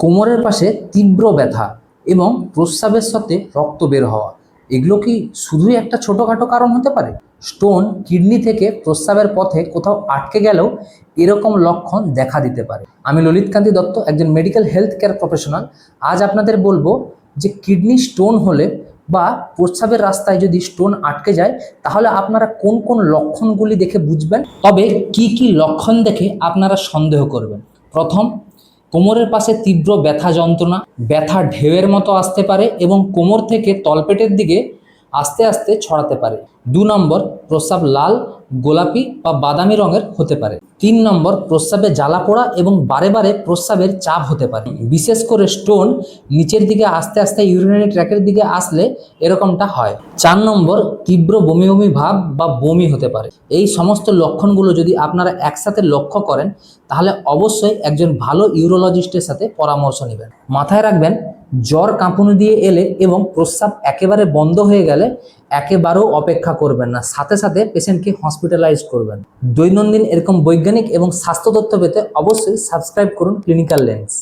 কোমরের পাশে তীব্র ব্যথা এবং প্রস্রাবের সাথে রক্ত বের হওয়া, এগুলো কি শুধুই একটা ছোটোখাটো কারণ হতে পারে? স্টোন কিডনি থেকে প্রস্রাবের পথে কোথাও আটকে গেলেও এরকম লক্ষণ দেখা দিতে পারে। আমি ললিত কান্তি দত্ত, একজন মেডিকেল হেলথ কেয়ার প্রফেশনাল। আজ আপনাদের বলবো যে কিডনি স্টোন হলে বা প্রস্রাবের রাস্তায় যদি স্টোন আটকে যায় তাহলে আপনারা কোন কোন লক্ষণগুলি দেখে বুঝবেন, তবে কি কি লক্ষণ দেখে আপনারা সন্দেহ করবেন। প্রথম, কোমরের পাশে তীব্র ব্যথা যন্ত্রণা, ব্যথা ঢেউয়ের মতো আসতে পারে এবং কোমর থেকে তলপেটের দিকে আস্তে আস্তে ছড়াতে পারে। 2 নম্বর, প্রস্রাব লাল, গোলাপি বা বাদামি রঙের হতে পারে। 3 নম্বর, প্রস্রাবে জ্বালা পোড়া এবং বারে বারে প্রস্রাবের চাপ হতে পারে। বিশেষ করে স্টোন নিচের দিকে আস্তে আস্তে ইউরিনারি ট্র্যাকের দিকে আসলে এরকমটা হয়। 4 নম্বর, তীব্র বমি বমি ভাব বা বমি হতে পারে। এই সমস্ত লক্ষণগুলো যদি আপনারা একসাথে লক্ষ্য করেন তাহলে অবশ্যই একজন ভালো ইউরোলজিস্টের সাথে পরামর্শ নেবেন। মাথায় রাখবেন, জ্বর কাঁপুনি দিয়ে এলে এবং প্রস্রাব একেবারে বন্ধ হয়ে গেলে একেবারেও অপেক্ষা করবেন না, সাথে সাথে পেশেন্টকে হসপিটালাইজ করবেন। দৈনন্দিন এরকম বৈজ্ঞানিক এবং স্বাস্থ্য তথ্য পেতে অবশ্যই সাবস্ক্রাইব করুন ক্লিনিক্যাল লেন্স।